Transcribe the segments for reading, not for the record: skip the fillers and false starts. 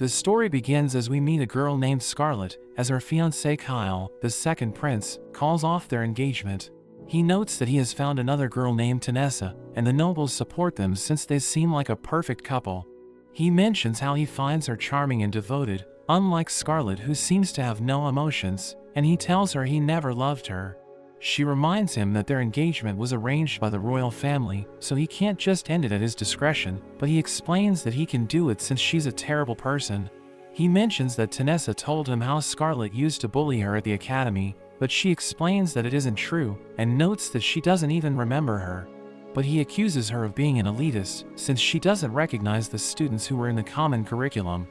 The story begins as we meet a girl named Scarlett, as her fiancé Kyle, the second prince, calls off their engagement. He notes that he has found another girl named Tanessa, and the nobles support them since they seem like a perfect couple. He mentions how he finds her charming and devoted, unlike Scarlett who seems to have no emotions, and he tells her he never loved her. She reminds him that their engagement was arranged by the royal family, so he can't just end it at his discretion, but he explains that he can do it since she's a terrible person. He mentions that Tanessa told him how Scarlett used to bully her at the academy, but she explains that it isn't true, and notes that she doesn't even remember her. But he accuses her of being an elitist, since she doesn't recognize the students who were in the common curriculum.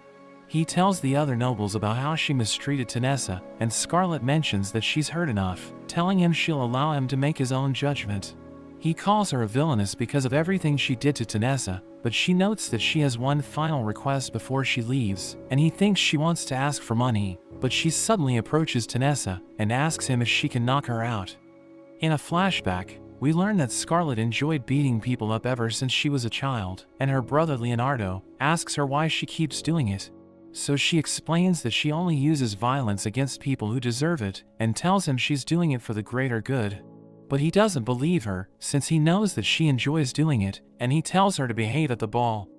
He tells the other nobles about how she mistreated Tanessa, and Scarlett mentions that she's heard enough, telling him she'll allow him to make his own judgment. He calls her a villainess because of everything she did to Tanessa, but she notes that she has one final request before she leaves, and he thinks she wants to ask for money, but she suddenly approaches Tanessa and asks him if she can knock her out. In a flashback, we learn that Scarlett enjoyed beating people up ever since she was a child, and her brother Leonardo asks her why she keeps doing it. So she explains that she only uses violence against people who deserve it, and tells him she's doing it for the greater good. But he doesn't believe her, since he knows that she enjoys doing it, and he tells her to behave at the ball.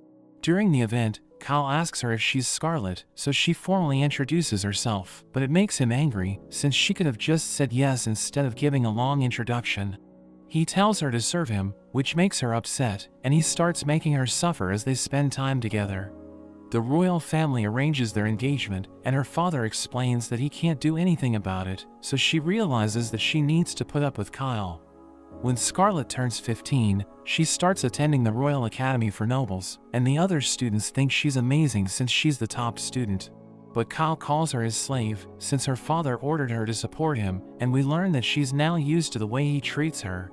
During the event, Kyle asks her if she's Scarlett, so she formally introduces herself, but it makes him angry, since she could have just said yes instead of giving a long introduction. He tells her to serve him, which makes her upset, and he starts making her suffer as they spend time together. The royal family arranges their engagement, and her father explains that he can't do anything about it, so she realizes that she needs to put up with Kyle. When Scarlett turns 15, she starts attending the Royal Academy for Nobles, and the other students think she's amazing since she's the top student. But Kyle calls her his slave, since her father ordered her to support him, and we learn that she's now used to the way he treats her.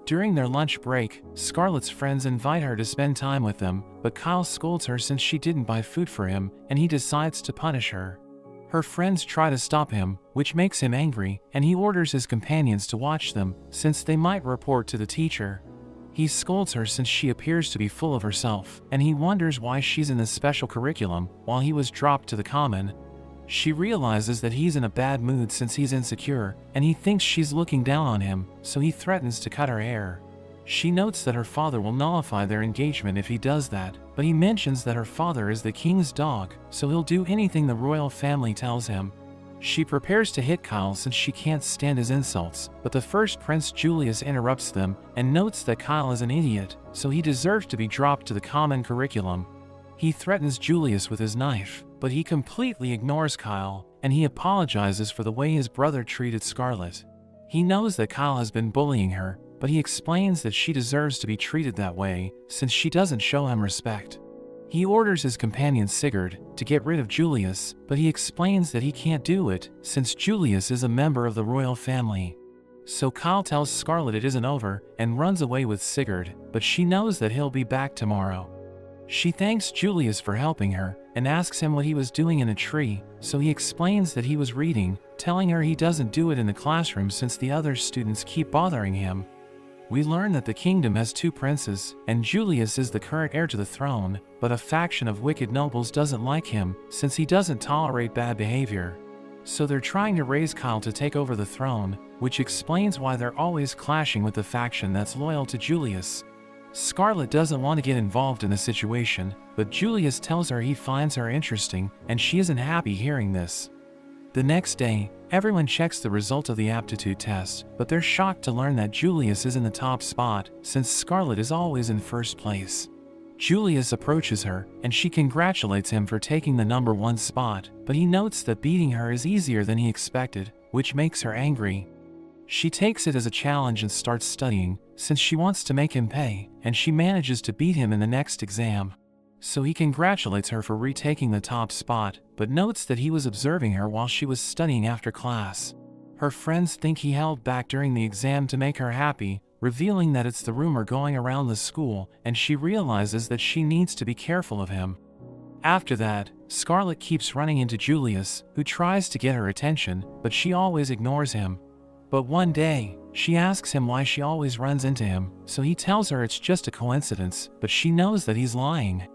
During their lunch break, Scarlett's friends invite her to spend time with them, but Kyle scolds her since she didn't buy food for him, and he decides to punish her. Her friends try to stop him, which makes him angry, and he orders his companions to watch them, since they might report to the teacher. He scolds her since she appears to be full of herself, and he wonders why she's in the special curriculum, while he was dropped to the common. She realizes that he's in a bad mood since he's insecure, and he thinks she's looking down on him, so he threatens to cut her hair. She notes that her father will nullify their engagement if he does that, but he mentions that her father is the king's dog, so he'll do anything the royal family tells him. She prepares to hit Kyle since she can't stand his insults, but the first Prince Julius interrupts them and notes that Kyle is an idiot, so he deserves to be dropped to the common curriculum. He threatens Julius with his knife, but he completely ignores Kyle, and he apologizes for the way his brother treated Scarlett. He knows that Kyle has been bullying her, but he explains that she deserves to be treated that way, since she doesn't show him respect. He orders his companion Sigurd to get rid of Julius, but he explains that he can't do it, since Julius is a member of the royal family. So Kyle tells Scarlett it isn't over, and runs away with Sigurd, but she knows that he'll be back tomorrow. She thanks Julius for helping her, and asks him what he was doing in a tree, so he explains that he was reading, telling her he doesn't do it in the classroom since the other students keep bothering him. We learn that the kingdom has two princes, and Julius is the current heir to the throne, but a faction of wicked nobles doesn't like him, since he doesn't tolerate bad behavior. So they're trying to raise Kyle to take over the throne, which explains why they're always clashing with the faction that's loyal to Julius. Scarlett doesn't want to get involved in the situation, but Julius tells her he finds her interesting, and she isn't happy hearing this. The next day, everyone checks the result of the aptitude test, but they're shocked to learn that Julius is in the top spot, since Scarlett is always in first place. Julius approaches her, and she congratulates him for taking the number 1 spot, but he notes that beating her is easier than he expected, which makes her angry. She takes it as a challenge and starts studying, since she wants to make him pay, and she manages to beat him in the next exam. So he congratulates her for retaking the top spot, but notes that he was observing her while she was studying after class. Her friends think he held back during the exam to make her happy, revealing that it's the rumor going around the school, and she realizes that she needs to be careful of him. After that, Scarlett keeps running into Julius, who tries to get her attention, but she always ignores him. But one day, she asks him why she always runs into him, so he tells her it's just a coincidence, but she knows that he's lying.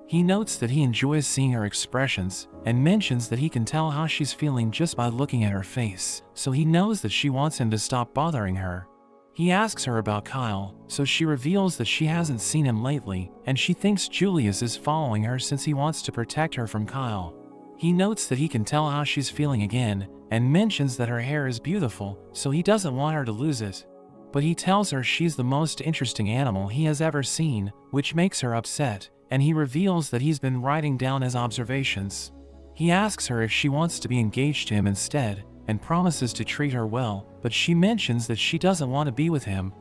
He notes that he enjoys seeing her expressions, and mentions that he can tell how she's feeling just by looking at her face, so he knows that she wants him to stop bothering her. He asks her about Kyle, so she reveals that she hasn't seen him lately, and she thinks Julius is following her since he wants to protect her from Kyle. He notes that he can tell how she's feeling again, and mentions that her hair is beautiful, so he doesn't want her to lose it. But he tells her she's the most interesting animal he has ever seen, which makes her upset, and he reveals that he's been writing down his observations. He asks her if she wants to be engaged to him instead, and promises to treat her well, but she mentions that she doesn't want to be with him.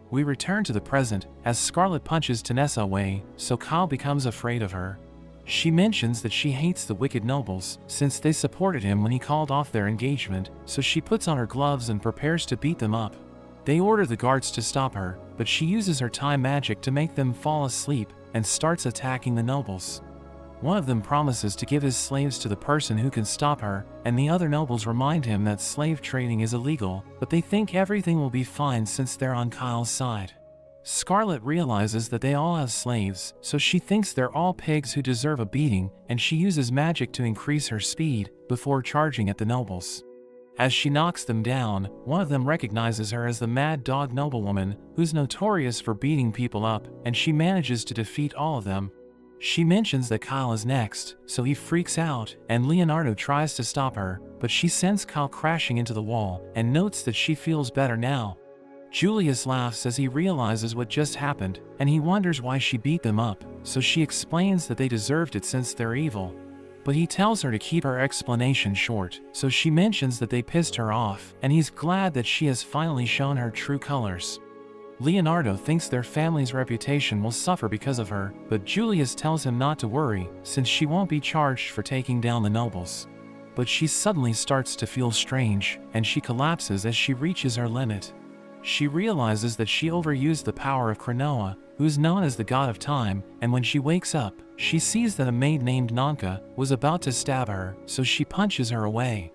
We return to the present, as Scarlet punches Tanessa away, so Kyle becomes afraid of her. She mentions that she hates the wicked nobles, since they supported him when he called off their engagement, so she puts on her gloves and prepares to beat them up. They order the guards to stop her, but she uses her time magic to make them fall asleep, and starts attacking the nobles. One of them promises to give his slaves to the person who can stop her, and the other nobles remind him that slave trading is illegal, but they think everything will be fine since they're on Kyle's side. Scarlet realizes that they all have slaves, so she thinks they're all pigs who deserve a beating, and she uses magic to increase her speed, before charging at the nobles. As she knocks them down, one of them recognizes her as the Mad Dog noblewoman, who's notorious for beating people up, and she manages to defeat all of them. She mentions that Kyle is next, so he freaks out, and Leonardo tries to stop her, but she sends Kyle crashing into the wall, and notes that she feels better now. Julius laughs as he realizes what just happened, and he wonders why she beat them up, so she explains that they deserved it since they're evil. But he tells her to keep her explanation short, so she mentions that they pissed her off, and he's glad that she has finally shown her true colors. Leonardo thinks their family's reputation will suffer because of her, but Julius tells him not to worry, since she won't be charged for taking down the nobles. But she suddenly starts to feel strange, and she collapses as she reaches her limit. She realizes that she overused the power of Cronoa, who's known as the god of time, and when she wakes up, she sees that a maid named Nanka was about to stab her, so she punches her away.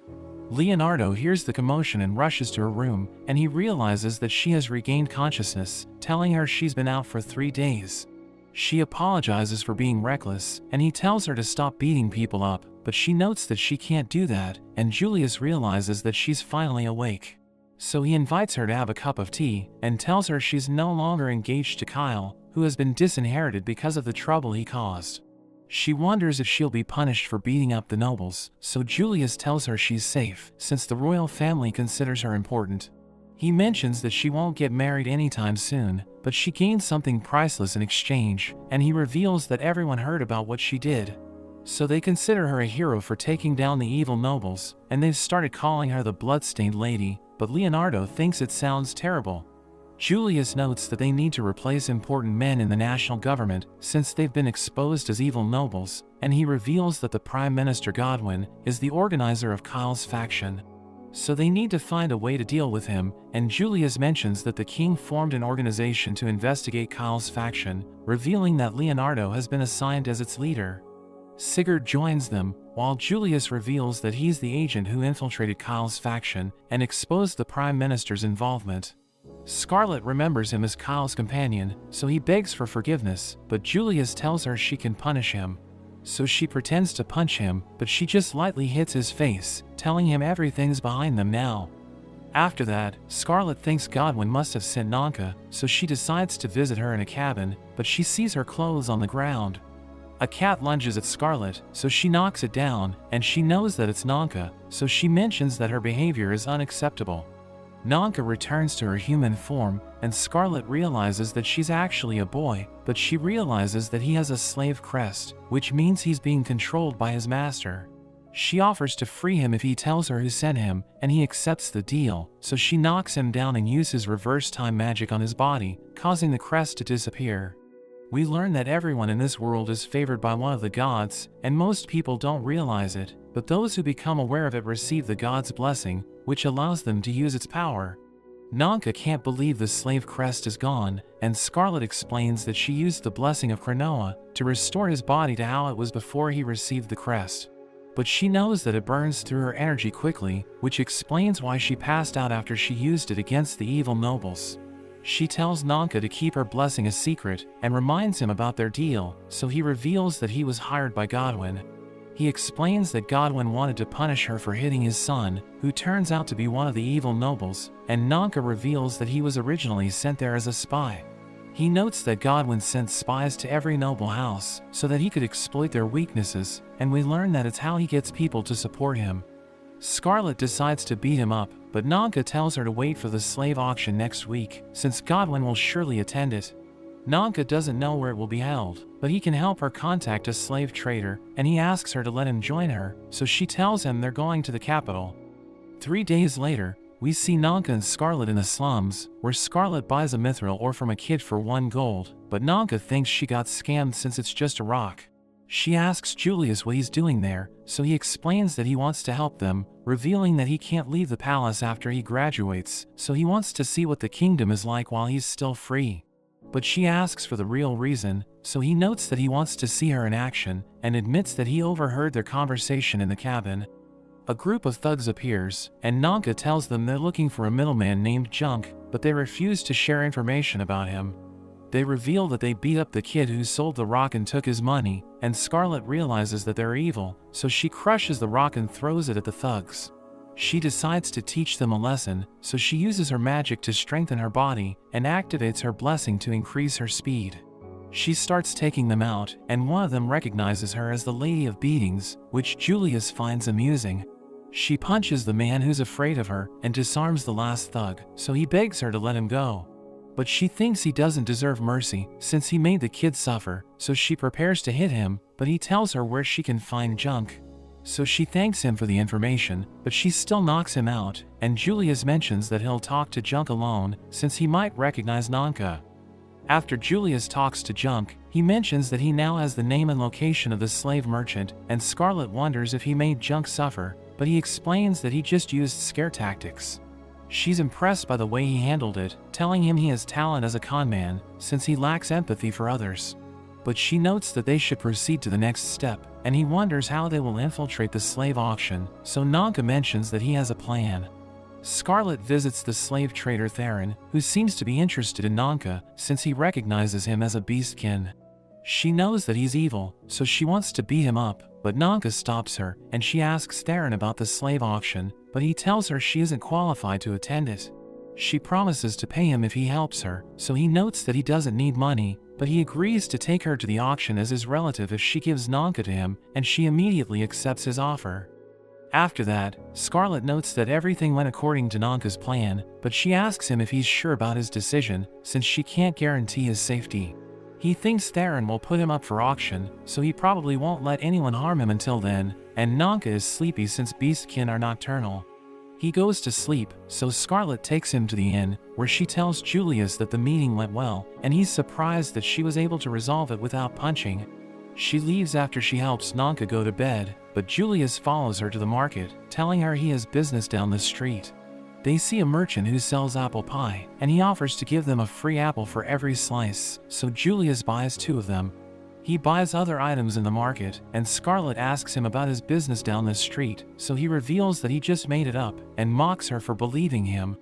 Leonardo hears the commotion and rushes to her room, and he realizes that she has regained consciousness, telling her she's been out for 3 days. She apologizes for being reckless, and he tells her to stop beating people up, but she notes that she can't do that, and Julius realizes that she's finally awake. So he invites her to have a cup of tea, and tells her she's no longer engaged to Kyle, who has been disinherited because of the trouble he caused. She wonders if she'll be punished for beating up the nobles, so Julius tells her she's safe, since the royal family considers her important. He mentions that she won't get married anytime soon, but she gains something priceless in exchange, and he reveals that everyone heard about what she did. So they consider her a hero for taking down the evil nobles, and they've started calling her the Bloodstained Lady, but Leonardo thinks it sounds terrible. Julius notes that they need to replace important men in the national government since they've been exposed as evil nobles, and he reveals that the Prime Minister Godwin is the organizer of Kyle's faction. So they need to find a way to deal with him, and Julius mentions that the king formed an organization to investigate Kyle's faction, revealing that Leonardo has been assigned as its leader. Sigurd joins them, while Julius reveals that he's the agent who infiltrated Kyle's faction and exposed the Prime Minister's involvement. Scarlet remembers him as Kyle's companion, so he begs for forgiveness, but Julius tells her she can punish him. So she pretends to punch him, but she just lightly hits his face, telling him everything's behind them now. After that, Scarlet thinks Godwin must have sent Nanka, so she decides to visit her in a cabin, but she sees her clothes on the ground. A cat lunges at Scarlet, so she knocks it down, and she knows that it's Nanka, so she mentions that her behavior is unacceptable. Nanka returns to her human form, and Scarlet realizes that she's actually a boy, but she realizes that he has a slave crest, which means he's being controlled by his master. She offers to free him if he tells her who sent him, and he accepts the deal, so she knocks him down and uses reverse time magic on his body, causing the crest to disappear. We learn that everyone in this world is favored by one of the gods, and most people don't realize it, but those who become aware of it receive the god's blessing, which allows them to use its power. Nanka can't believe the slave crest is gone, and Scarlet explains that she used the blessing of Cronoa to restore his body to how it was before he received the crest. But she knows that it burns through her energy quickly, which explains why she passed out after she used it against the evil nobles. She tells Nanka to keep her blessing a secret and reminds him about their deal, so he reveals that he was hired by Godwin. He explains that Godwin wanted to punish her for hitting his son, who turns out to be one of the evil nobles, and Nanka reveals that he was originally sent there as a spy. He notes that Godwin sent spies to every noble house so that he could exploit their weaknesses, and we learn that it's how he gets people to support him. Scarlet decides to beat him up, but Nanka tells her to wait for the slave auction next week, since Godwin will surely attend it. Nanka doesn't know where it will be held, but he can help her contact a slave trader, and he asks her to let him join her, so she tells him they're going to the capital. 3 days later, we see Nanka and Scarlet in the slums, where Scarlet buys a mithril ore from a kid for 1 gold, but Nanka thinks she got scammed since it's just a rock. She asks Julius what he's doing there, so he explains that he wants to help them, revealing that he can't leave the palace after he graduates, so he wants to see what the kingdom is like while he's still free. But she asks for the real reason, so he notes that he wants to see her in action, and admits that he overheard their conversation in the cabin. A group of thugs appears, and Nanka tells them they're looking for a middleman named Junk, but they refuse to share information about him. They reveal that they beat up the kid who sold the rock and took his money, and Scarlet realizes that they're evil, so she crushes the rock and throws it at the thugs. She decides to teach them a lesson, so she uses her magic to strengthen her body, and activates her blessing to increase her speed. She starts taking them out, and one of them recognizes her as the Lady of Beatings, which Julius finds amusing. She punches the man who's afraid of her and disarms the last thug, so he begs her to let him go. But she thinks he doesn't deserve mercy since he made the kid suffer, so she prepares to hit him, but he tells her where she can find Junk. So she thanks him for the information, but she still knocks him out, and Julius mentions that he'll talk to Junk alone since he might recognize Nanka. After Julius talks to Junk, he mentions that he now has the name and location of the slave merchant, and Scarlet wonders if he made Junk suffer, but he explains that he just used scare tactics. She's impressed by the way he handled it, telling him he has talent as a conman, since he lacks empathy for others. But she notes that they should proceed to the next step, and he wonders how they will infiltrate the slave auction, so Nanka mentions that he has a plan. Scarlet visits the slave trader Theron, who seems to be interested in Nanka, since he recognizes him as a beastkin. She knows that he's evil, so she wants to beat him up, but Nanka stops her, and she asks Theron about the slave auction, but he tells her she isn't qualified to attend it. She promises to pay him if he helps her, so he notes that he doesn't need money, but he agrees to take her to the auction as his relative if she gives Nanka to him, and she immediately accepts his offer. After that, Scarlet notes that everything went according to Nanka's plan, but she asks him if he's sure about his decision, since she can't guarantee his safety. He thinks Theron will put him up for auction, so he probably won't let anyone harm him until then, and Nanka is sleepy since beastkin are nocturnal. He goes to sleep, so Scarlet takes him to the inn, where she tells Julius that the meeting went well, and he's surprised that she was able to resolve it without punching. She leaves after she helps Nanka go to bed, but Julius follows her to the market, telling her he has business down the street. They see a merchant who sells apple pie, and he offers to give them a free apple for every slice, so Julius buys 2 of them. He buys other items in the market, and Scarlet asks him about his business down the street, so he reveals that he just made it up, and mocks her for believing him.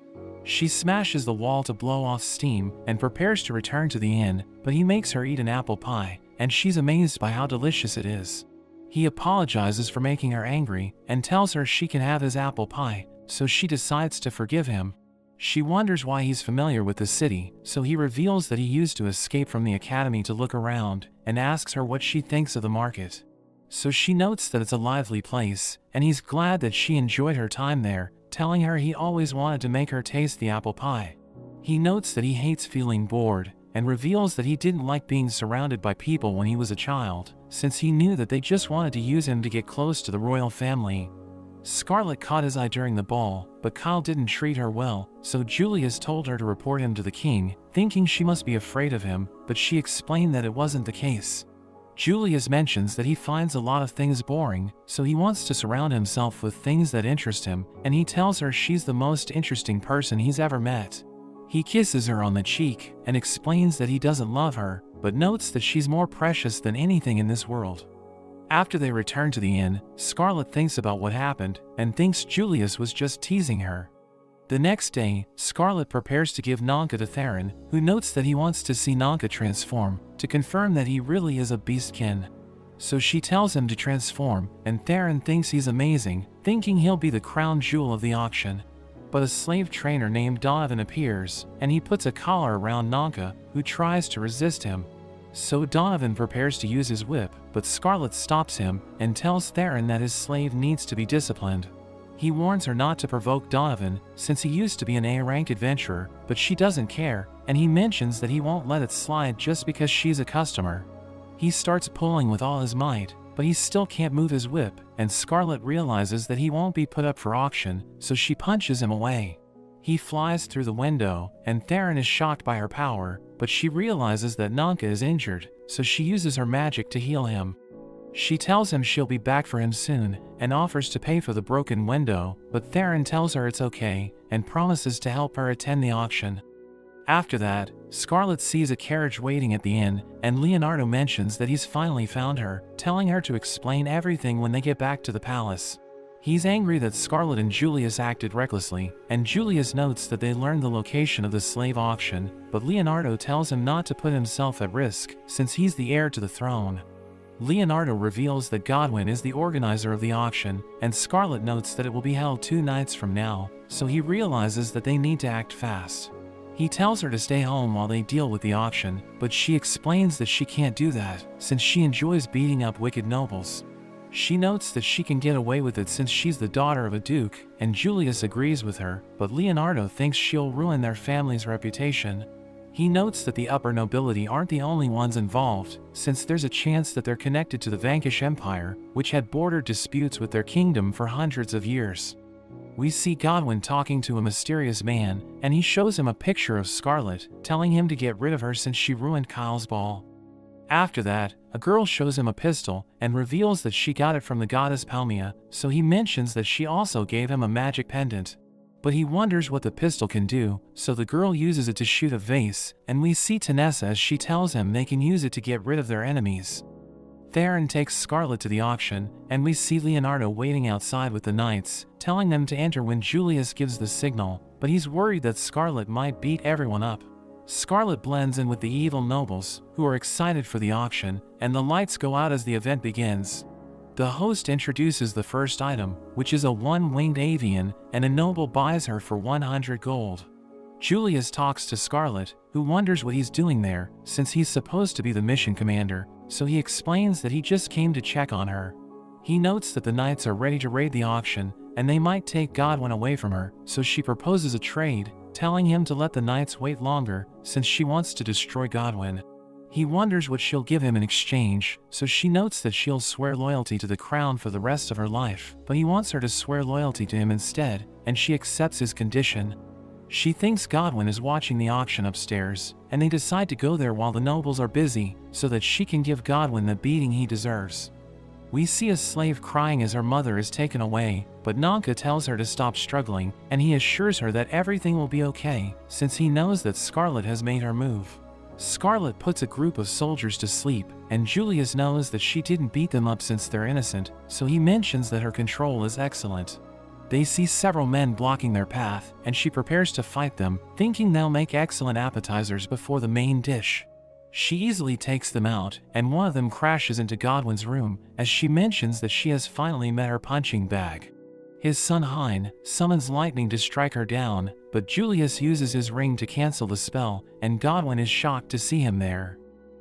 She smashes the wall to blow off steam, and prepares to return to the inn, but he makes her eat an apple pie, and she's amazed by how delicious it is. He apologizes for making her angry, and tells her she can have his apple pie, so she decides to forgive him. She wonders why he's familiar with the city, so he reveals that he used to escape from the academy to look around, and asks her what she thinks of the market. So she notes that it's a lively place, and he's glad that she enjoyed her time there, telling her he always wanted to make her taste the apple pie. He notes that he hates feeling bored, and reveals that he didn't like being surrounded by people when he was a child, since he knew that they just wanted to use him to get close to the royal family. Scarlet caught his eye during the ball, but Kyle didn't treat her well, so Julius told her to report him to the king, thinking she must be afraid of him, but she explained that it wasn't the case. Julius mentions that he finds a lot of things boring, so he wants to surround himself with things that interest him, and he tells her she's the most interesting person he's ever met. He kisses her on the cheek, and explains that he doesn't love her, but notes that she's more precious than anything in this world. After they return to the inn, Scarlet thinks about what happened, and thinks Julius was just teasing her. The next day, Scarlet prepares to give Nanka to Theron, who notes that he wants to see Nanka transform, to confirm that he really is a beastkin. So she tells him to transform, and Theron thinks he's amazing, thinking he'll be the crown jewel of the auction. But a slave trainer named Donovan appears, and he puts a collar around Nanka, who tries to resist him. So Donovan prepares to use his whip, but Scarlet stops him, and tells Theron that his slave needs to be disciplined. He warns her not to provoke Donovan, since he used to be an A-rank adventurer, but she doesn't care, and he mentions that he won't let it slide just because she's a customer. He starts pulling with all his might, but he still can't move his whip, and Scarlet realizes that he won't be put up for auction, so she punches him away. He flies through the window, and Theron is shocked by her power, but she realizes that Nanka is injured, so she uses her magic to heal him. She tells him she'll be back for him soon, and offers to pay for the broken window, but Theron tells her it's okay, and promises to help her attend the auction. After that, Scarlet sees a carriage waiting at the inn, and Leonardo mentions that he's finally found her, telling her to explain everything when they get back to the palace. He's angry that Scarlet and Julius acted recklessly, and Julius notes that they learned the location of the slave auction, but Leonardo tells him not to put himself at risk, since he's the heir to the throne. Leonardo reveals that Godwin is the organizer of the auction, and Scarlet notes that it will be held 2 nights from now, so he realizes that they need to act fast. He tells her to stay home while they deal with the auction, but she explains that she can't do that, since she enjoys beating up wicked nobles. She notes that she can get away with it since she's the daughter of a duke, and Julius agrees with her, but Leonardo thinks she'll ruin their family's reputation. He notes that the upper nobility aren't the only ones involved, since there's a chance that they're connected to the Vanquish Empire, which had border disputes with their kingdom for hundreds of years. We see Godwin talking to a mysterious man, and he shows him a picture of Scarlet, telling him to get rid of her since she ruined Kyle's ball. After that, a girl shows him a pistol, and reveals that she got it from the goddess Palmia, so he mentions that she also gave him a magic pendant. But he wonders what the pistol can do, so the girl uses it to shoot a vase, and we see Tanessa as she tells him they can use it to get rid of their enemies. Theron takes Scarlet to the auction, and we see Leonardo waiting outside with the knights, telling them to enter when Julius gives the signal, but he's worried that Scarlet might beat everyone up. Scarlet blends in with the evil nobles, who are excited for the auction, and the lights go out as the event begins. The host introduces the first item, which is a one-winged avian, and a noble buys her for 100 gold. Julius talks to Scarlet, who wonders what he's doing there, since he's supposed to be the mission commander, so he explains that he just came to check on her. He notes that the knights are ready to raid the auction, and they might take Godwin away from her, so she proposes a trade, telling him to let the knights wait longer, since she wants to destroy Godwin. He wonders what she'll give him in exchange, so she notes that she'll swear loyalty to the crown for the rest of her life, but he wants her to swear loyalty to him instead, and she accepts his condition. She thinks Godwin is watching the auction upstairs, and they decide to go there while the nobles are busy, so that she can give Godwin the beating he deserves. We see a slave crying as her mother is taken away, but Nanka tells her to stop struggling, and he assures her that everything will be okay, since he knows that Scarlet has made her move. Scarlet puts a group of soldiers to sleep, and Julius knows that she didn't beat them up since they're innocent, so he mentions that her control is excellent. They see several men blocking their path, and she prepares to fight them, thinking they'll make excellent appetizers before the main dish. She easily takes them out, and one of them crashes into Godwin's room, as she mentions that she has finally met her punching bag. His son Hein summons lightning to strike her down, but Julius uses his ring to cancel the spell, and Godwin is shocked to see him there.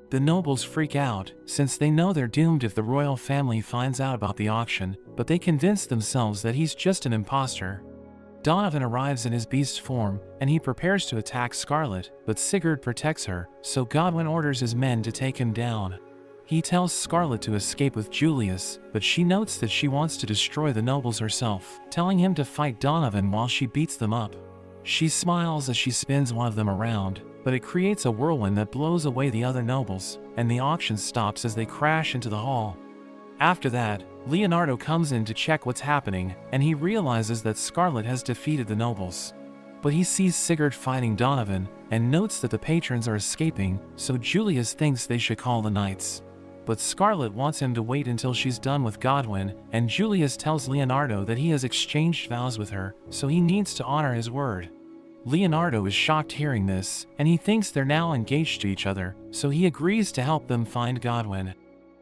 The nobles freak out, since they know they're doomed if the royal family finds out about the auction, but they convince themselves that he's just an imposter. Donovan arrives in his beast form, and he prepares to attack Scarlet, but Sigurd protects her, so Godwin orders his men to take him down. He tells Scarlet to escape with Julius, but she notes that she wants to destroy the nobles herself, telling him to fight Donovan while she beats them up. She smiles as she spins one of them around, but it creates a whirlwind that blows away the other nobles, and the auction stops as they crash into the hall. After that, Leonardo comes in to check what's happening, and he realizes that Scarlet has defeated the nobles. But he sees Sigurd fighting Donovan, and notes that the patrons are escaping, so Julius thinks they should call the knights. but Scarlet wants him to wait until she's done with Godwin, and Julius tells Leonardo that he has exchanged vows with her, so he needs to honor his word. Leonardo is shocked hearing this, and he thinks they're now engaged to each other, so he agrees to help them find Godwin.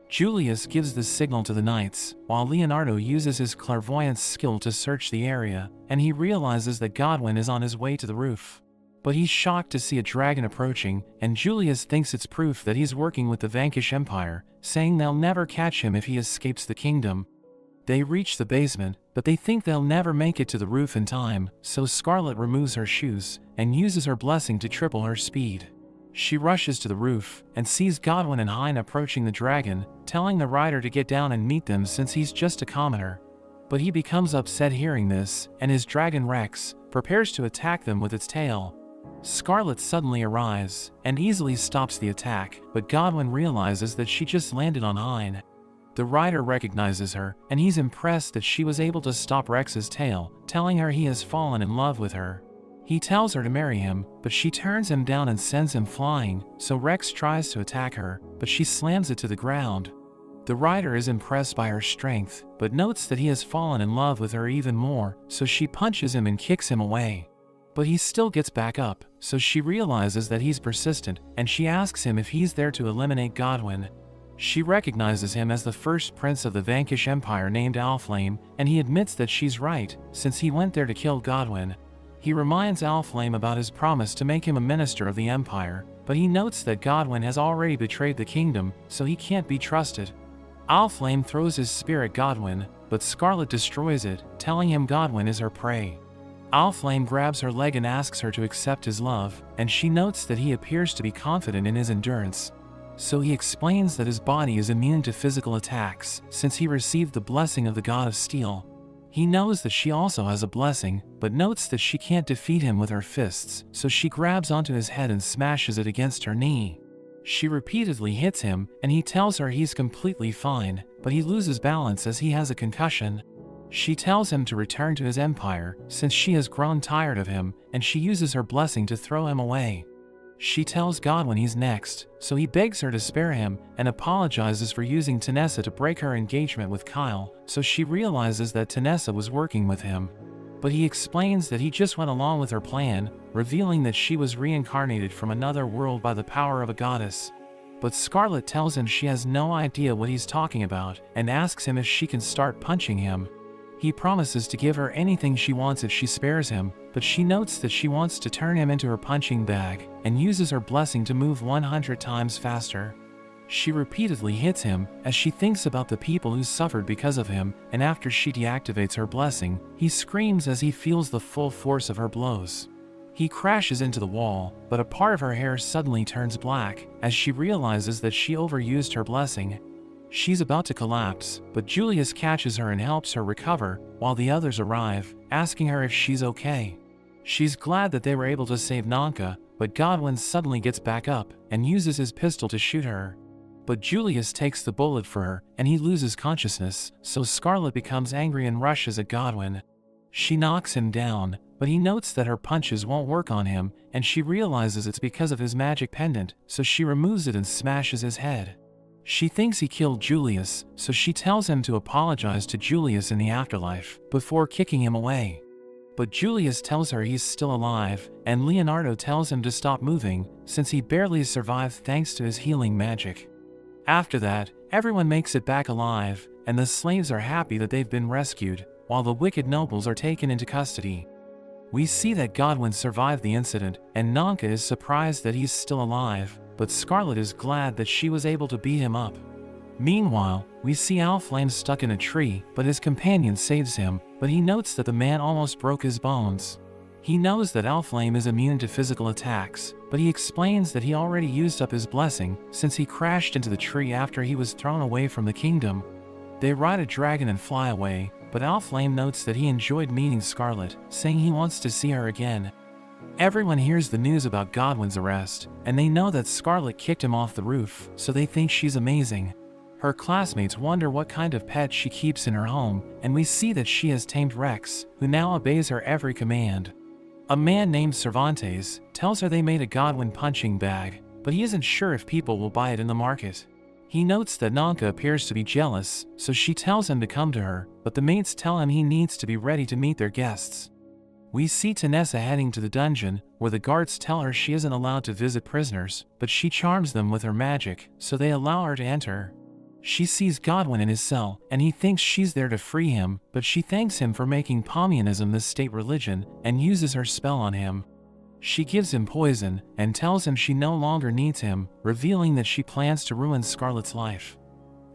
Julius gives the signal to the knights, while Leonardo uses his clairvoyance skill to search the area, and he realizes that Godwin is on his way to the roof. But he's shocked to see a dragon approaching, and Julius thinks it's proof that he's working with the Vanquish Empire, saying they'll never catch him if he escapes the kingdom. They reach the basement, but they think they'll never make it to the roof in time, so Scarlet removes her shoes, and uses her blessing to triple her speed. She rushes to the roof, and sees Godwin and Hein approaching the dragon, telling the rider to get down and meet them since he's just a commoner. But he becomes upset hearing this, and his dragon Rex prepares to attack them with its tail. Scarlet suddenly arrives, and easily stops the attack, but Godwin realizes that she just landed on Hein. The rider recognizes her, and he's impressed that she was able to stop Rex's tail, telling her he has fallen in love with her. He tells her to marry him, but she turns him down and sends him flying, so Rex tries to attack her, but she slams it to the ground. The rider is impressed by her strength, but notes that he has fallen in love with her even more, so she punches him and kicks him away. But he still gets back up, so she realizes that he's persistent, and she asks him if he's there to eliminate Godwin. She recognizes him as the first prince of the Vanquish Empire named Alflame, and he admits that she's right, since he went there to kill Godwin. He reminds Alflame about his promise to make him a minister of the Empire, but he notes that Godwin has already betrayed the kingdom, so he can't be trusted. Alflame throws his spear at Godwin, but Scarlet destroys it, telling him Godwin is her prey. Alflame grabs her leg and asks her to accept his love, and she notes that he appears to be confident in his endurance. So he explains that his body is immune to physical attacks, since he received the blessing of the God of Steel. He knows that she also has a blessing, but notes that she can't defeat him with her fists, so she grabs onto his head and smashes it against her knee. She repeatedly hits him, and he tells her he's completely fine, but he loses balance as he has a concussion. She tells him to return to his empire, since she has grown tired of him, and she uses her blessing to throw him away. She tells Godwin he's next, so he begs her to spare him, and apologizes for using Tanessa to break her engagement with Kyle, so she realizes that Tanessa was working with him. But he explains that he just went along with her plan, revealing that she was reincarnated from another world by the power of a goddess. But Scarlet tells him she has no idea what he's talking about, and asks him if she can start punching him. He promises to give her anything she wants if she spares him, but she notes that she wants to turn him into her punching bag, and uses her blessing to move 100 times faster. She repeatedly hits him, as she thinks about the people who suffered because of him, and after she deactivates her blessing, he screams as he feels the full force of her blows. He crashes into the wall, but a part of her hair suddenly turns black, as she realizes that she overused her blessing. She's about to collapse, but Julius catches her and helps her recover, while the others arrive, asking her if she's okay. She's glad that they were able to save Nanka, but Godwin suddenly gets back up, and uses his pistol to shoot her. But Julius takes the bullet for her, and he loses consciousness, so Scarlet becomes angry and rushes at Godwin. She knocks him down, but he notes that her punches won't work on him, and she realizes it's because of his magic pendant, so she removes it and smashes his head. She thinks he killed Julius, so she tells him to apologize to Julius in the afterlife, before kicking him away. But Julius tells her he's still alive, and Leonardo tells him to stop moving, since he barely survived thanks to his healing magic. After that, everyone makes it back alive, and the slaves are happy that they've been rescued, while the wicked nobles are taken into custody. We see that Godwin survived the incident, and Nanka is surprised that he's still alive, but Scarlet is glad that she was able to beat him up. Meanwhile, we see Alflame stuck in a tree, but his companion saves him, but he notes that the man almost broke his bones. He knows that Alflame is immune to physical attacks, but he explains that he already used up his blessing, since he crashed into the tree after he was thrown away from the kingdom. They ride a dragon and fly away, but Alflame notes that he enjoyed meeting Scarlet, saying he wants to see her again. Everyone hears the news about Godwin's arrest, and they know that Scarlet kicked him off the roof, so they think she's amazing. Her classmates wonder what kind of pet she keeps in her home, and we see that she has tamed Rex, who now obeys her every command. A man named Cervantes tells her they made a Godwin punching bag, but he isn't sure if people will buy it in the market. He notes that Nanka appears to be jealous, so she tells him to come to her, but the mates tell him he needs to be ready to meet their guests. We see Tanessa heading to the dungeon, where the guards tell her she isn't allowed to visit prisoners, but she charms them with her magic, so they allow her to enter. She sees Godwin in his cell, and he thinks she's there to free him, but she thanks him for making Pomianism the state religion, and uses her spell on him. She gives him poison, and tells him she no longer needs him, revealing that she plans to ruin Scarlet's life.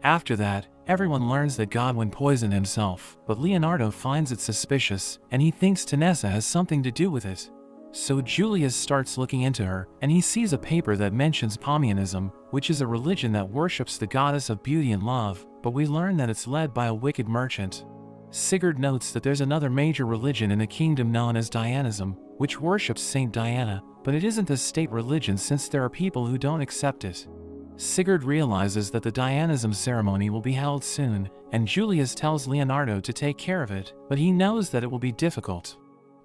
After that, everyone learns that Godwin poisoned himself, but Leonardo finds it suspicious, and he thinks Tanessa has something to do with it. So Julius starts looking into her, and he sees a paper that mentions Pomianism, which is a religion that worships the goddess of beauty and love, but we learn that it's led by a wicked merchant. Sigurd notes that there's another major religion in the kingdom known as Dianism, which worships Saint Diana, but it isn't a state religion since there are people who don't accept it. Sigurd realizes that the Dianism ceremony will be held soon, and Julius tells Leonardo to take care of it, but he knows that it will be difficult.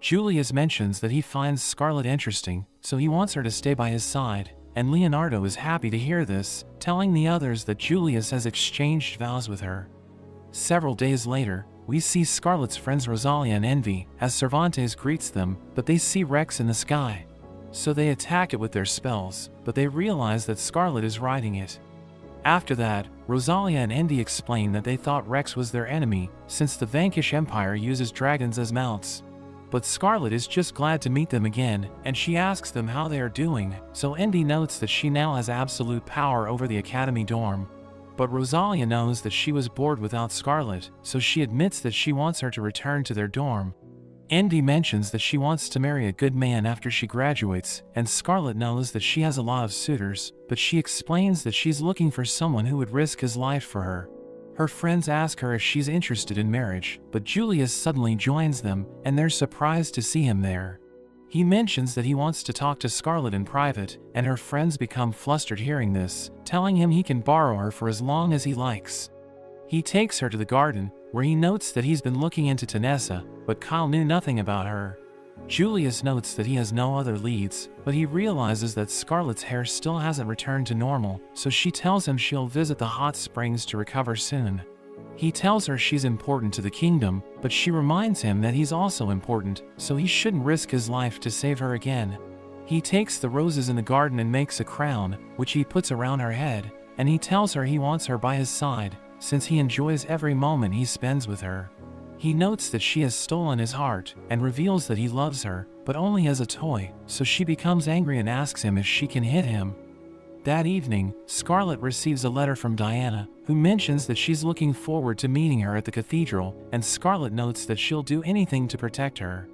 Julius mentions that he finds Scarlet interesting, so he wants her to stay by his side, and Leonardo is happy to hear this, telling the others that Julius has exchanged vows with her. Several days later, we see Scarlet's friends Rosalia and Envy, as Cervantes greets them, but they see Rex in the sky. So they attack it with their spells, but they realize that Scarlet is riding it. After that, Rosalia and Envy explain that they thought Rex was their enemy, since the Vanquish Empire uses dragons as mounts. But Scarlet is just glad to meet them again, and she asks them how they are doing, so Envy notes that she now has absolute power over the Academy dorm. But Rosalia knows that she was bored without Scarlet, so she admits that she wants her to return to their dorm. Envy mentions that she wants to marry a good man after she graduates, and Scarlet knows that she has a lot of suitors, but she explains that she's looking for someone who would risk his life for her. Her friends ask her if she's interested in marriage, but Julius suddenly joins them, and they're surprised to see him there. He mentions that he wants to talk to Scarlet in private, and her friends become flustered hearing this, telling him he can borrow her for as long as he likes. He takes her to the garden, where he notes that he's been looking into Tanessa, but Kyle knew nothing about her. Julius notes that he has no other leads, but he realizes that Scarlet's hair still hasn't returned to normal, so she tells him she'll visit the hot springs to recover soon. He tells her she's important to the kingdom, but she reminds him that he's also important, so he shouldn't risk his life to save her again. He takes the roses in the garden and makes a crown, which he puts around her head, and he tells her he wants her by his side, since he enjoys every moment he spends with her. He notes that she has stolen his heart, and reveals that he loves her, but only as a toy, so she becomes angry and asks him if she can hit him. That evening, Scarlet receives a letter from Diana, who mentions that she's looking forward to meeting her at the cathedral, and Scarlet notes that she'll do anything to protect her.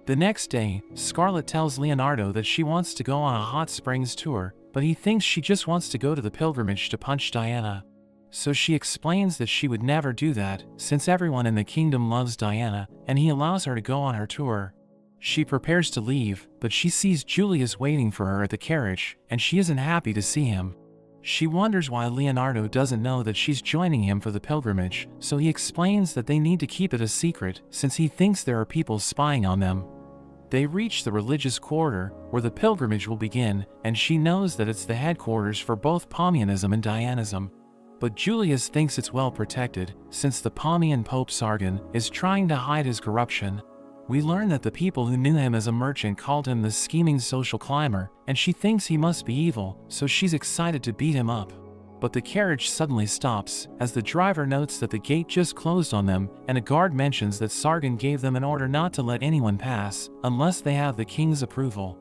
The next day, Scarlet tells Leonardo that she wants to go on a hot springs tour, but he thinks she just wants to go to the pilgrimage to punch Diana. So she explains that she would never do that, since everyone in the kingdom loves Diana, and he allows her to go on her tour. She prepares to leave, but she sees Julius waiting for her at the carriage, and she isn't happy to see him. She wonders why Leonardo doesn't know that she's joining him for the pilgrimage, so he explains that they need to keep it a secret, since he thinks there are people spying on them. They reach the religious quarter, where the pilgrimage will begin, and she knows that it's the headquarters for both Pomianism and Dianism. But Julius thinks it's well protected, since the Pomian Pope Sargon is trying to hide his corruption. We learn that the people who knew him as a merchant called him the scheming social climber, and she thinks he must be evil, so she's excited to beat him up. But the carriage suddenly stops, as the driver notes that the gate just closed on them, and a guard mentions that Sargon gave them an order not to let anyone pass, unless they have the king's approval.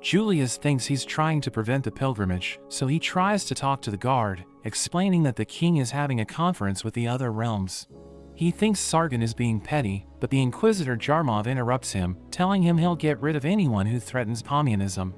Julius thinks he's trying to prevent the pilgrimage, so he tries to talk to the guard, explaining that the king is having a conference with the other realms. He thinks Sargon is being petty, but the Inquisitor Jarmov interrupts him, telling him he'll get rid of anyone who threatens Pomianism.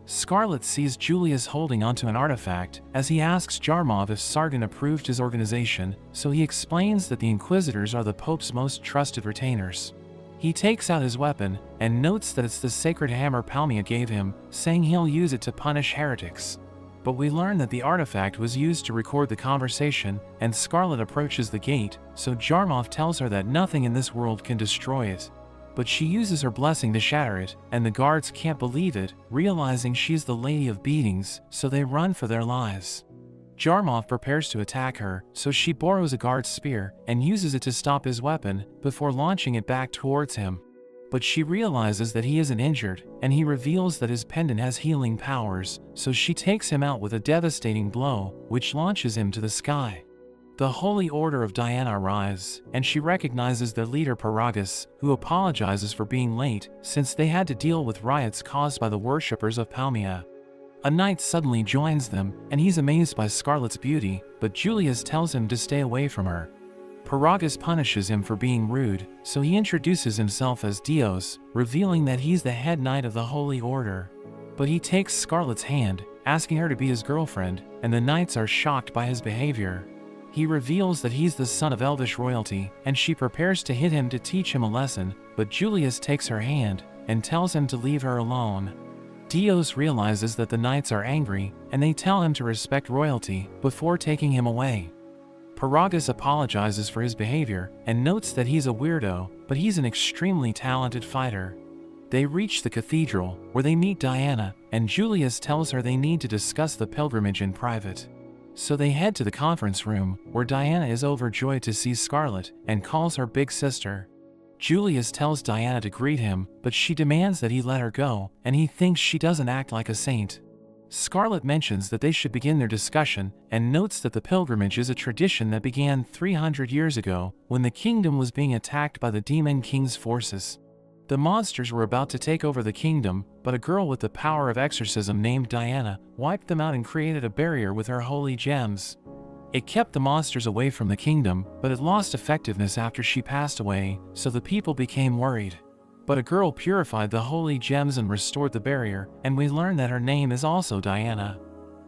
Scarlet sees Julius holding onto an artifact, as he asks Jarmov if Sargon approved his organization, so he explains that the Inquisitors are the Pope's most trusted retainers. He takes out his weapon, and notes that it's the sacred hammer Palmia gave him, saying he'll use it to punish heretics. But we learn that the artifact was used to record the conversation, and Scarlet approaches the gate, so Jarmov tells her that nothing in this world can destroy it. But she uses her blessing to shatter it, and the guards can't believe it, realizing she's the Lady of Beatings, so they run for their lives. Jarmov prepares to attack her, so she borrows a guard's spear and uses it to stop his weapon before launching it back towards him. But she realizes that he isn't injured, and he reveals that his pendant has healing powers, so she takes him out with a devastating blow, which launches him to the sky. The Holy Order of Diana arrives, and she recognizes their leader Paragus, who apologizes for being late since they had to deal with riots caused by the worshippers of Palmia. A knight suddenly joins them, and he's amazed by Scarlet's beauty, but Julius tells him to stay away from her. Paragus punishes him for being rude, so he introduces himself as Dios, revealing that he's the head knight of the Holy Order. But he takes Scarlet's hand, asking her to be his girlfriend, and the knights are shocked by his behavior. He reveals that he's the son of elvish royalty, and she prepares to hit him to teach him a lesson, but Julius takes her hand and tells him to leave her alone. Dios realizes that the knights are angry, and they tell him to respect royalty before taking him away. Paragus apologizes for his behavior and notes that he's a weirdo, but he's an extremely talented fighter. They reach the cathedral, where they meet Diana, and Julius tells her they need to discuss the pilgrimage in private. So they head to the conference room, where Diana is overjoyed to see Scarlet and calls her big sister. Julius tells Diana to greet him, but she demands that he let her go, and he thinks she doesn't act like a saint. Scarlet mentions that they should begin their discussion, and notes that the pilgrimage is a tradition that began 300 years ago, when the kingdom was being attacked by the Demon King's forces. The monsters were about to take over the kingdom, but a girl with the power of exorcism named Diana wiped them out and created a barrier with her holy gems. It kept the monsters away from the kingdom, but it lost effectiveness after she passed away, so the people became worried. But a girl purified the holy gems and restored the barrier, and we learn that her name is also Diana.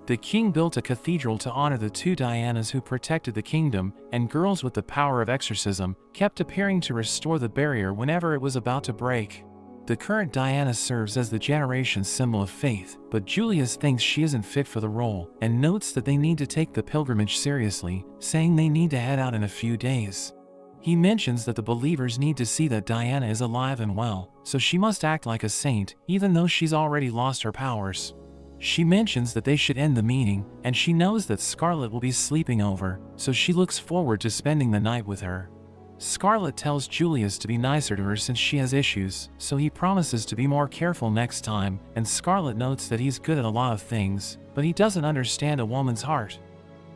The king built a cathedral to honor the two Dianas who protected the kingdom, and girls with the power of exorcism kept appearing to restore the barrier whenever it was about to break. The current Diana serves as the generation's symbol of faith, but Julius thinks she isn't fit for the role, and notes that they need to take the pilgrimage seriously, saying they need to head out in a few days. He mentions that the believers need to see that Diana is alive and well, so she must act like a saint, even though she's already lost her powers. She mentions that they should end the meeting, and she knows that Scarlet will be sleeping over, so she looks forward to spending the night with her. Scarlet tells Julius to be nicer to her since she has issues, so he promises to be more careful next time, and Scarlet notes that he's good at a lot of things, but he doesn't understand a woman's heart.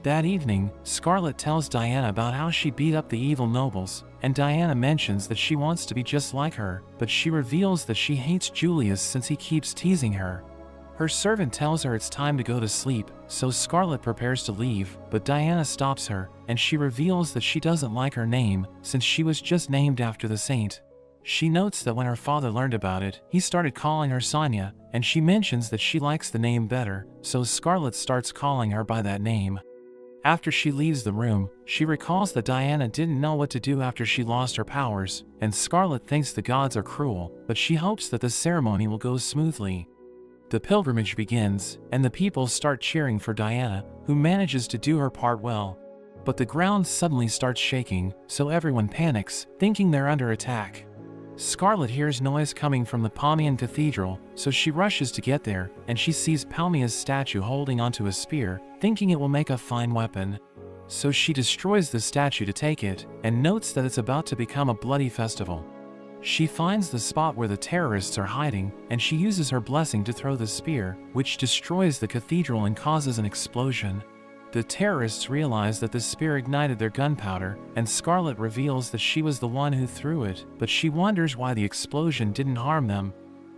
That evening, Scarlet tells Diana about how she beat up the evil nobles, and Diana mentions that she wants to be just like her, but she reveals that she hates Julius since he keeps teasing her. Her servant tells her it's time to go to sleep, so Scarlet prepares to leave, but Diana stops her, and she reveals that she doesn't like her name, since she was just named after the saint. She notes that when her father learned about it, he started calling her Sonia, and she mentions that she likes the name better, so Scarlet starts calling her by that name. After she leaves the room, she recalls that Diana didn't know what to do after she lost her powers, and Scarlet thinks the gods are cruel, but she hopes that the ceremony will go smoothly. The pilgrimage begins, and the people start cheering for Diana, who manages to do her part well. But the ground suddenly starts shaking, so everyone panics, thinking they're under attack. Scarlet hears noise coming from the Palmian Cathedral, so she rushes to get there, and she sees Palmia's statue holding onto a spear, thinking it will make a fine weapon. So she destroys the statue to take it, and notes that it's about to become a bloody festival. She finds the spot where the terrorists are hiding, and she uses her blessing to throw the spear, which destroys the cathedral and causes an explosion. The terrorists realize that the spear ignited their gunpowder, and Scarlet reveals that she was the one who threw it, but she wonders why the explosion didn't harm them.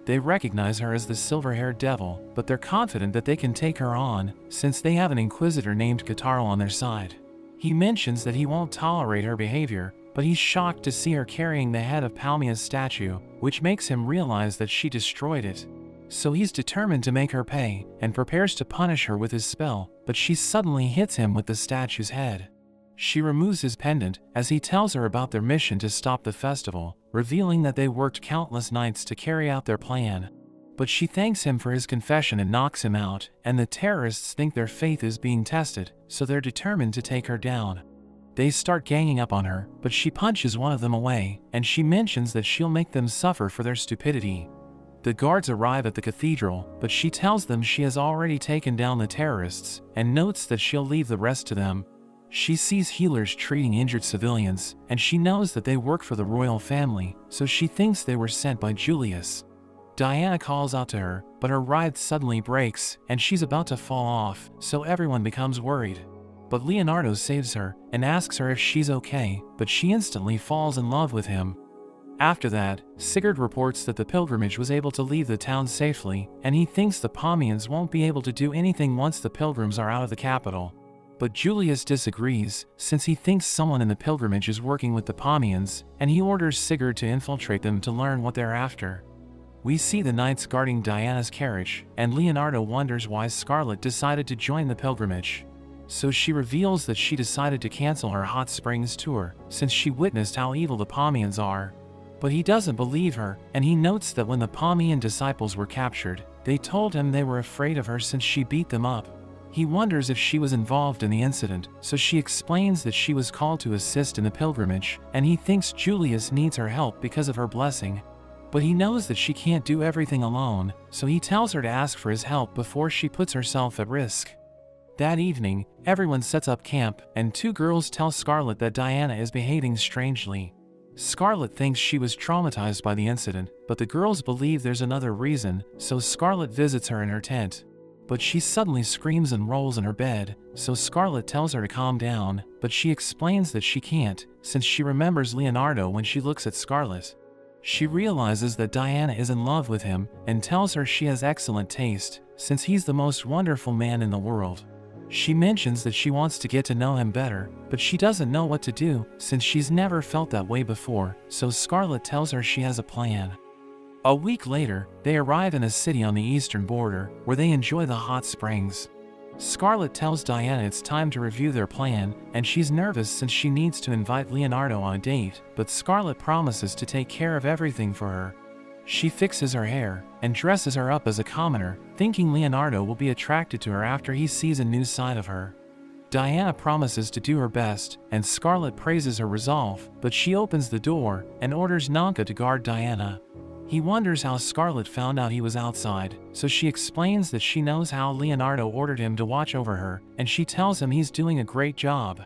They recognize her as the silver-haired devil, but they're confident that they can take her on, since they have an inquisitor named Katarl on their side. He mentions that he won't tolerate her behavior, but he's shocked to see her carrying the head of Palmia's statue, which makes him realize that she destroyed it. So he's determined to make her pay, and prepares to punish her with his spell, but she suddenly hits him with the statue's head. She removes his pendant, as he tells her about their mission to stop the festival, revealing that they worked countless nights to carry out their plan. But she thanks him for his confession and knocks him out, and the terrorists think their faith is being tested, so they're determined to take her down. They start ganging up on her, but she punches one of them away, and she mentions that she'll make them suffer for their stupidity. The guards arrive at the cathedral, but she tells them she has already taken down the terrorists, and notes that she'll leave the rest to them. She sees healers treating injured civilians, and she knows that they work for the royal family, so she thinks they were sent by Julius. Diana calls out to her, but her ride suddenly breaks, and she's about to fall off, so everyone becomes worried. But Leonardo saves her, and asks her if she's okay, but she instantly falls in love with him. After that, Sigurd reports that the pilgrimage was able to leave the town safely, and he thinks the Pomians won't be able to do anything once the pilgrims are out of the capital. But Julius disagrees, since he thinks someone in the pilgrimage is working with the Pomians, and he orders Sigurd to infiltrate them to learn what they're after. We see the knights guarding Diana's carriage, and Leonardo wonders why Scarlet decided to join the pilgrimage. So she reveals that she decided to cancel her hot springs tour, since she witnessed how evil the Pomians are. But he doesn't believe her, and he notes that when the Pomian disciples were captured, they told him they were afraid of her since she beat them up. He wonders if she was involved in the incident, so she explains that she was called to assist in the pilgrimage, and he thinks Julius needs her help because of her blessing. But he knows that she can't do everything alone, so he tells her to ask for his help before she puts herself at risk. That evening, everyone sets up camp, and two girls tell Scarlet that Diana is behaving strangely. Scarlet thinks she was traumatized by the incident, but the girls believe there's another reason, so Scarlet visits her in her tent. But she suddenly screams and rolls in her bed, so Scarlet tells her to calm down, but she explains that she can't, since she remembers Leonardo when she looks at Scarlet. She realizes that Diana is in love with him, and tells her she has excellent taste, since he's the most wonderful man in the world. She mentions that she wants to get to know him better, but she doesn't know what to do, since she's never felt that way before, so Scarlet tells her she has a plan. A week later, they arrive in a city on the eastern border, where they enjoy the hot springs. Scarlet tells Diana it's time to review their plan, and she's nervous since she needs to invite Leonardo on a date, but Scarlet promises to take care of everything for her. She fixes her hair, and dresses her up as a commoner, thinking Leonardo will be attracted to her after he sees a new side of her. Diana promises to do her best, and Scarlet praises her resolve, but she opens the door, and orders Nanka to guard Diana. He wonders how Scarlet found out he was outside, so she explains that she knows how Leonardo ordered him to watch over her, and she tells him he's doing a great job.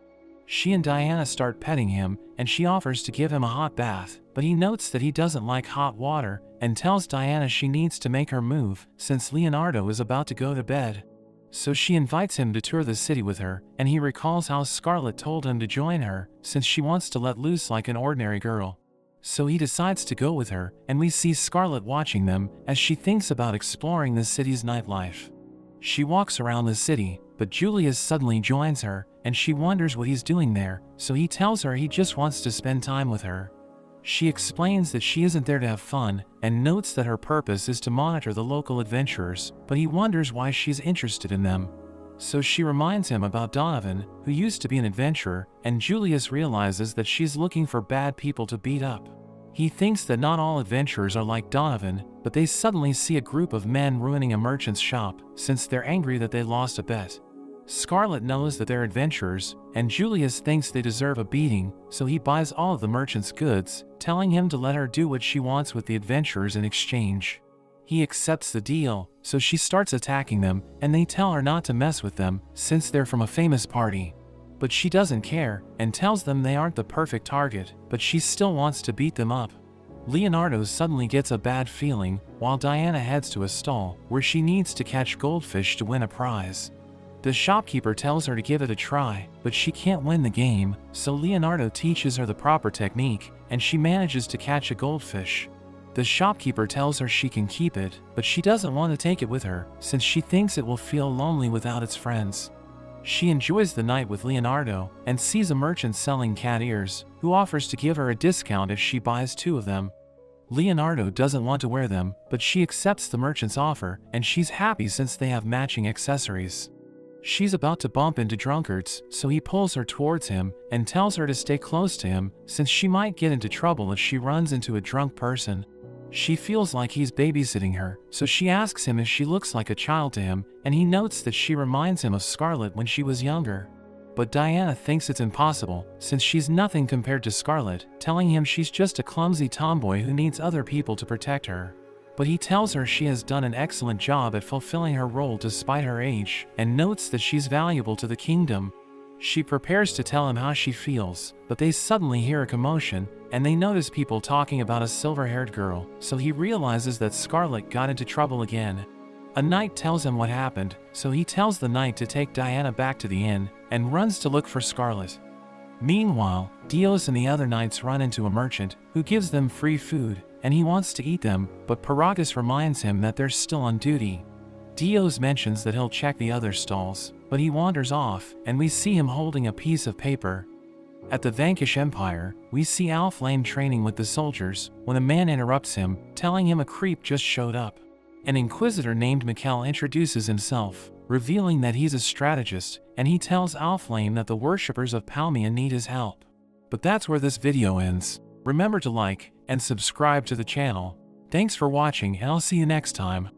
She and Diana start petting him, and she offers to give him a hot bath, but he notes that he doesn't like hot water, and tells Diana she needs to make her move, since Leonardo is about to go to bed. So she invites him to tour the city with her, and he recalls how Scarlet told him to join her, since she wants to let loose like an ordinary girl. So he decides to go with her, and we see Scarlet watching them, as she thinks about exploring the city's nightlife. She walks around the city, but Julius suddenly joins her, and she wonders what he's doing there, so he tells her he just wants to spend time with her. She explains that she isn't there to have fun, and notes that her purpose is to monitor the local adventurers, but he wonders why she's interested in them. So she reminds him about Donovan, who used to be an adventurer, and Julius realizes that she's looking for bad people to beat up. He thinks that not all adventurers are like Donovan, but they suddenly see a group of men ruining a merchant's shop, since they're angry that they lost a bet. Scarlet knows that they're adventurers, and Julius thinks they deserve a beating, so he buys all of the merchant's goods, telling him to let her do what she wants with the adventurers in exchange. He accepts the deal, so she starts attacking them, and they tell her not to mess with them, since they're from a famous party. But she doesn't care, and tells them they aren't the perfect target, but she still wants to beat them up. Leonardo suddenly gets a bad feeling, while Diana heads to a stall, where she needs to catch goldfish to win a prize. The shopkeeper tells her to give it a try, but she can't win the game, so Leonardo teaches her the proper technique, and she manages to catch a goldfish. The shopkeeper tells her she can keep it, but she doesn't want to take it with her, since she thinks it will feel lonely without its friends. She enjoys the night with Leonardo, and sees a merchant selling cat ears, who offers to give her a discount if she buys 2 of them. Leonardo doesn't want to wear them, but she accepts the merchant's offer, and she's happy since they have matching accessories. She's about to bump into drunkards, so he pulls her towards him, and tells her to stay close to him, since she might get into trouble if she runs into a drunk person. She feels like he's babysitting her, so she asks him if she looks like a child to him, and he notes that she reminds him of Scarlet when she was younger. But Diana thinks it's impossible, since she's nothing compared to Scarlet, telling him she's just a clumsy tomboy who needs other people to protect her. but he tells her she has done an excellent job at fulfilling her role despite her age, and notes that she's valuable to the kingdom. She prepares to tell him how she feels, but they suddenly hear a commotion, and they notice people talking about a silver-haired girl, so he realizes that Scarlet got into trouble again. A knight tells him what happened, so he tells the knight to take Diana back to the inn, and runs to look for Scarlet. Meanwhile, Dios and the other knights run into a merchant, who gives them free food, and he wants to eat them, but Paragus reminds him that they're still on duty. Dios mentions that he'll check the other stalls, but he wanders off, and we see him holding a piece of paper. At the Vanquish Empire, we see Alflame training with the soldiers, when a man interrupts him, telling him a creep just showed up. An inquisitor named Mikkel introduces himself, revealing that he's a strategist, and he tells Alflame that the worshippers of Palmia need his help. But that's where this video ends. Remember to like and subscribe to the channel. Thanks for watching, and I'll see you next time.